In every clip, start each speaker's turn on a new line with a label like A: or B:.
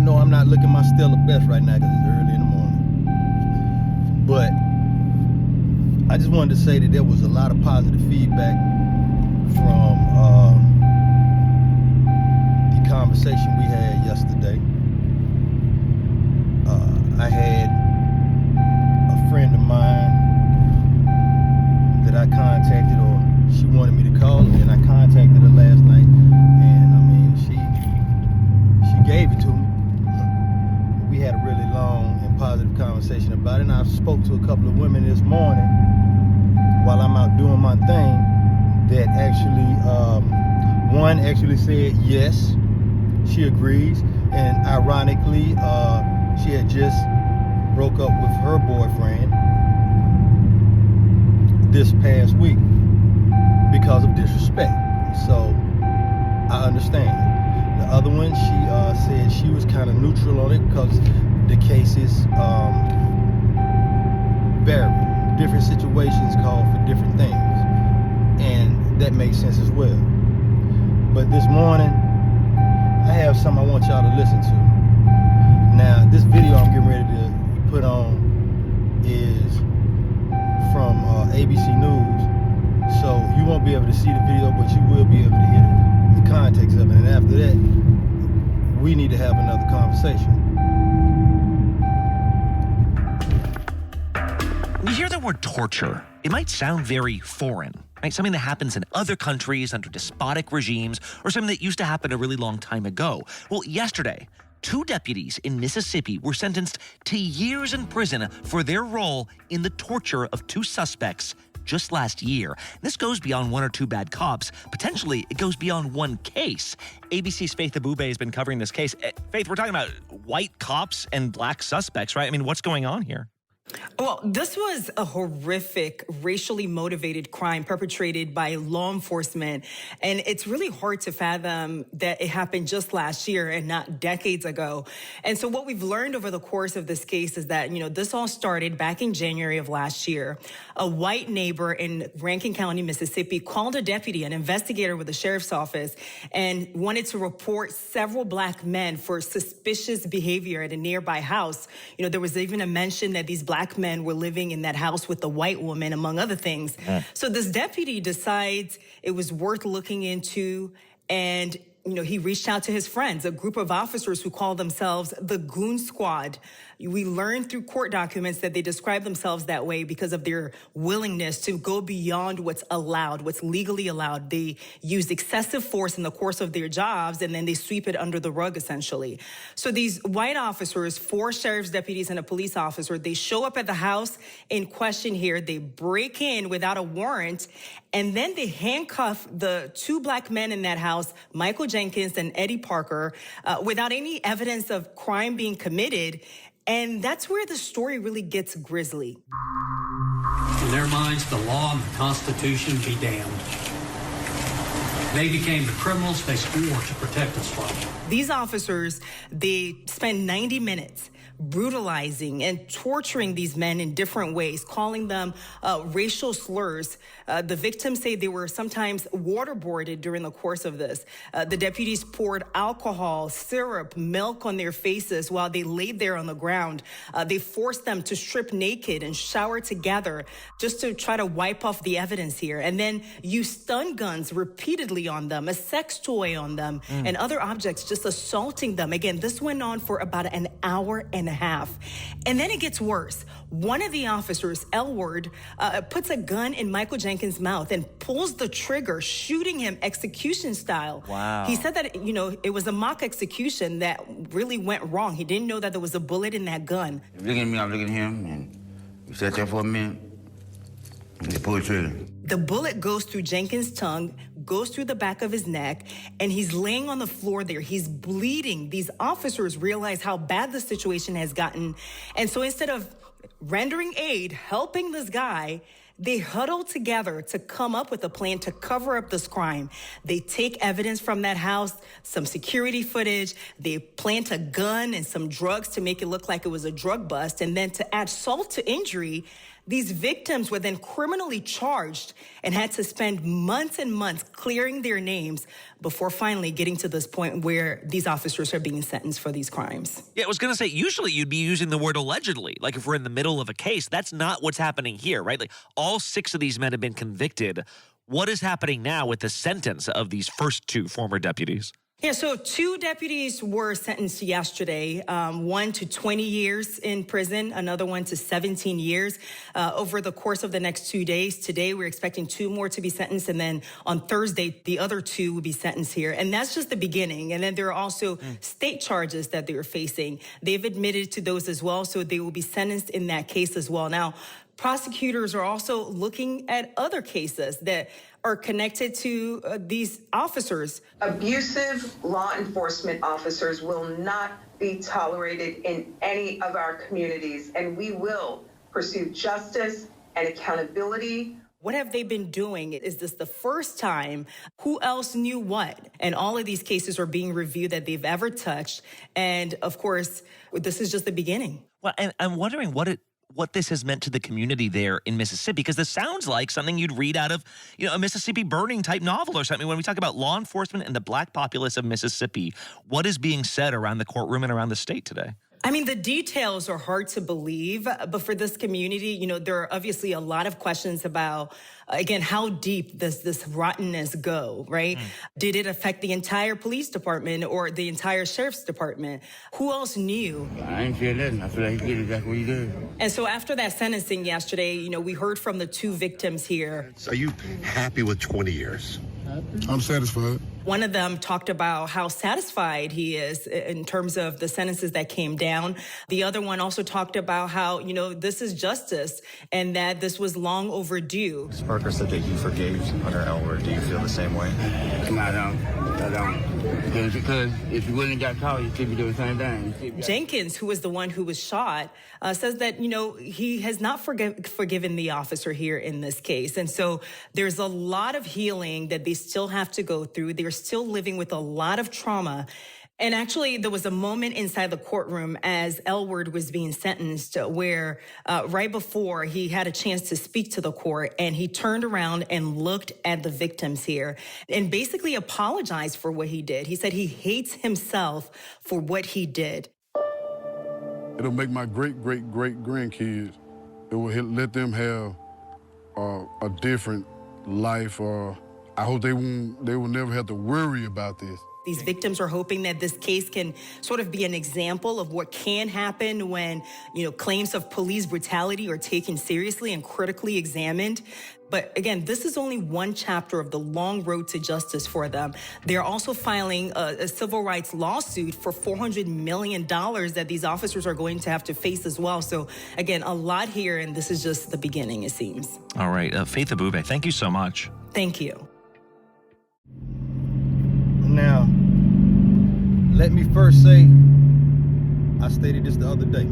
A: know I'm not looking my stellar best right now because it's early in the morning. But I just wanted to say that there was a lot of positive feedback from the conversation we had yesterday. I had a friend of mine that I contacted, or she wanted me to call her, and I contacted her last night, and I mean, she gave it to me. We had a really long and positive conversation about it, and I spoke to a couple of women this morning while I'm out doing my thing that actually, one actually said yes, she agrees, and ironically, she had just broke up with her boyfriend this past week because of disrespect. So I understand. The other one, she said she was kind of neutral on it because the cases vary. Different situations call for different things, and that makes sense as well. But this morning, I have something I want y'all to listen to. Now, this video I'm getting ready to put on is from ABC News, so you won't be able to see the video, but you will be able to hear the context of it. And after that, we need to have another conversation.
B: When you hear the word torture, it might sound very foreign, right? Something that happens in other countries under despotic regimes, or something that used to happen a really long time ago. Well, yesterday, 2 deputies in Mississippi were sentenced to years in prison for their role in the torture of 2 suspects just last year. This goes beyond 1 or 2 bad cops. Potentially, it goes beyond 1 case. ABC's Faith Abube has been covering this case. Faith, we're talking about white cops and black suspects, right? I mean, what's going on here?
C: Well, this was a horrific, racially motivated crime perpetrated by law enforcement. And it's really hard to fathom that it happened just last year and not decades ago. And so what we've learned over the course of this case is that, this all started back in January of last year. A white neighbor in Rankin County, Mississippi, called a deputy, an investigator with the sheriff's office, and wanted to report several black men for suspicious behavior at a nearby house. There was even a mention that these black men were living in that house with the white woman, among other things. So this deputy decides it was worth looking into, and he reached out to his friends, a group of officers who call themselves the Goon Squad. We learned through court documents that they describe themselves that way because of their willingness to go beyond what's allowed, what's legally allowed. They use excessive force in the course of their jobs, and then they sweep it under the rug, essentially. So these white officers, 4 sheriff's deputies and a police officer, they show up at the house in question here. They break in without a warrant, and then they handcuff the 2 black men in that house, Michael Jenkins and Eddie Parker, without any evidence of crime being committed. And that's where the story really gets grisly.
D: In their minds, the law and the Constitution be damned. They became the criminals they swore to protect us from.
C: These officers, they spend 90 minutes brutalizing and torturing these men in different ways, calling them racial slurs. The victims say they were sometimes waterboarded during the course of this. The deputies poured alcohol, syrup, milk on their faces while they laid there on the ground. They forced them to strip naked and shower together just to try to wipe off the evidence here. And then use stun guns repeatedly on them, a sex toy on them, and other objects, just assaulting them. Again, this went on for about an hour and a half. And then it gets worse. One of the officers, Elward, puts a gun in Michael Jenkins' mouth and pulls the trigger, shooting him execution style.
B: Wow.
C: He said that, it was a mock execution that really went wrong. He didn't know that there was a bullet in that gun.
E: Looking at me, I'm looking at him, and we sat there for a minute, and they pulled the trigger.
C: The bullet goes through Jenkins' tongue, goes through the back of his neck, and he's laying on the floor there. He's bleeding. These officers realize how bad the situation has gotten. And so instead of rendering aid, helping this guy, they huddle together to come up with a plan to cover up this crime. They take evidence from that house, some security footage. They plant a gun and some drugs to make it look like it was a drug bust. And then to add salt to injury, These victims were then criminally charged and had to spend months and months clearing their names before finally getting to this point where these officers are being sentenced for these crimes.
B: Yeah, I was going to say, usually you'd be using the word allegedly. Like if we're in the middle of a case, that's not what's happening here, right? Like all 6 of these men have been convicted. What is happening now with the sentence of these first 2 former deputies?
C: Yeah, so 2 deputies were sentenced yesterday, one to 20 years in prison, another one to 17 years over the course of the next 2 days. Today, we're expecting 2 more to be sentenced, and then on Thursday, the other 2 will be sentenced here. And that's just the beginning. And then there are also state charges that they're facing. They've admitted to those as well, so they will be sentenced in that case as well. Now, prosecutors are also looking at other cases that are connected to these officers.
F: Abusive law enforcement officers will not be tolerated in any of our communities, and we will pursue justice and accountability.
C: What have they been doing? Is this the first time? Who else knew what? And all of these cases are being reviewed that they've ever touched. And of course, this is just the beginning.
B: Well, and I'm wondering what this has meant to the community there in Mississippi, because this sounds like something you'd read out of, a Mississippi Burning type novel or something. When we talk about law enforcement and the Black populace of Mississippi, what is being said around the courtroom and around the state today?
C: I mean, the details are hard to believe, but for this community, there are obviously a lot of questions about, again, how deep does this rottenness go, right? Did it affect the entire police department or the entire sheriff's department? Who else knew?
E: I ain't feel nothing. I feel like he did exactly what he did.
C: And so after that sentencing yesterday, we heard from the 2 victims here.
G: Are you happy with 20 years?
H: I'm satisfied.
C: One of them talked about how satisfied he is in terms of the sentences that came down. The other one also talked about how, this is justice and that this was long overdue.
I: Parker said that you forgave Hunter Elwood. Do you feel the same way?
E: No, I don't. Because if you wouldn't have got caught, you should be doing the same thing.
C: Jenkins, who was the one who was shot, says that, he has not forgiven the officer here in this case. And so there's a lot of healing that they still have to go through. They're still living with a lot of trauma. And actually, there was a moment inside the courtroom as Elwood was being sentenced where right before he had a chance to speak to the court, and he turned around and looked at the victims here and basically apologized for what he did. He said he hates himself for what he did.
H: It'll make my great-great-great-grandkids, it will let them have a different life. I hope they will never have to worry about this.
C: These victims are hoping that this case can sort of be an example of what can happen when, claims of police brutality are taken seriously and critically examined. But again, this is only one chapter of the long road to justice for them. They're also filing a civil rights lawsuit for $400 million that these officers are going to have to face as well. So again, a lot here, and this is just the beginning, it seems.
B: All right. Faith Abube, thank you so much.
C: Thank you.
A: Now, let me first say, I stated this the other day.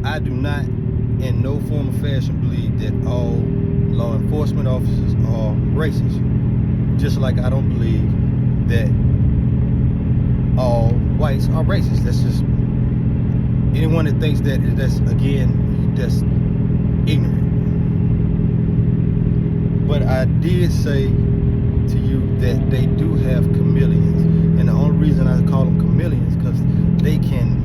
A: I do not, in no form or fashion, believe that all law enforcement officers are racist. Just like I don't believe that all whites are racist. That's just, anyone that thinks that, that's ignorant. But I did say to you that they do have chameleons, and the only reason I call them chameleons because they can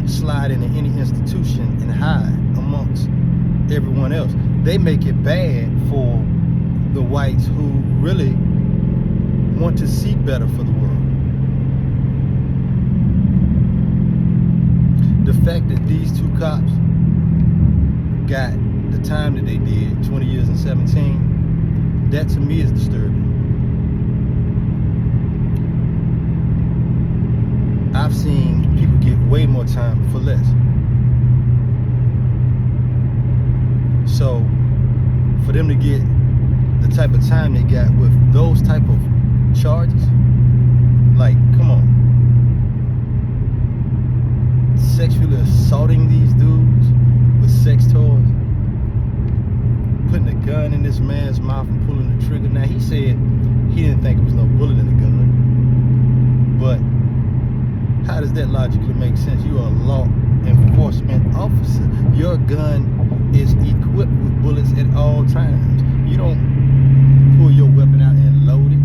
A: slide into any institution and hide amongst everyone else. They make it bad for the whites who really want to see better for the world. The fact that these 2 cops got the time that they did, 20 years and 17, that to me is disturbing. I've seen people get way more time for less. So for them to get the type of time they got with those type of charges, like, come on. Sexually assaulting these dudes with sex toys, putting a gun in this man's mouth and pulling the trigger. Now, he said he didn't think it was no bullet in the gun, but how does that logically make sense? You are a law enforcement officer. Your gun is equipped with bullets at all times. You don't pull your weapon out and load it.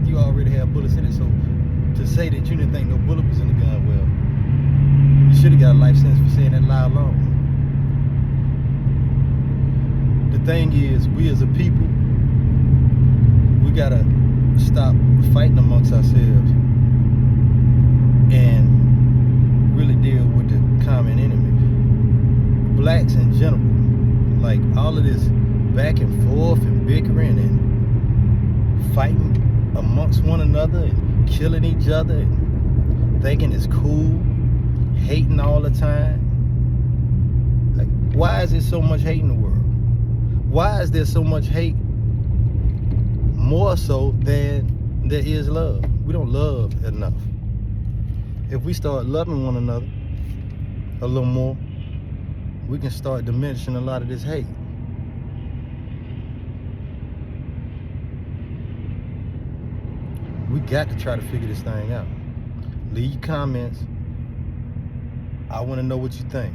A: You already have bullets in it. So to say that you didn't think no bullet was in the gun, well, you should have got a life sentence for saying that lie alone. The thing is, we as a people, we gotta stop fighting amongst ourselves and really deal with the common enemy. Blacks in general, like all of this back and forth and bickering and fighting amongst one another and killing each other and thinking it's cool, hating all the time. Like, why is there so much hate in the world? Why is there so much hate more so than there is love? We don't love enough. If we start loving one another a little more, we can start diminishing a lot of this hate. We got to try to figure this thing out. Leave your comments. I want to know what you think.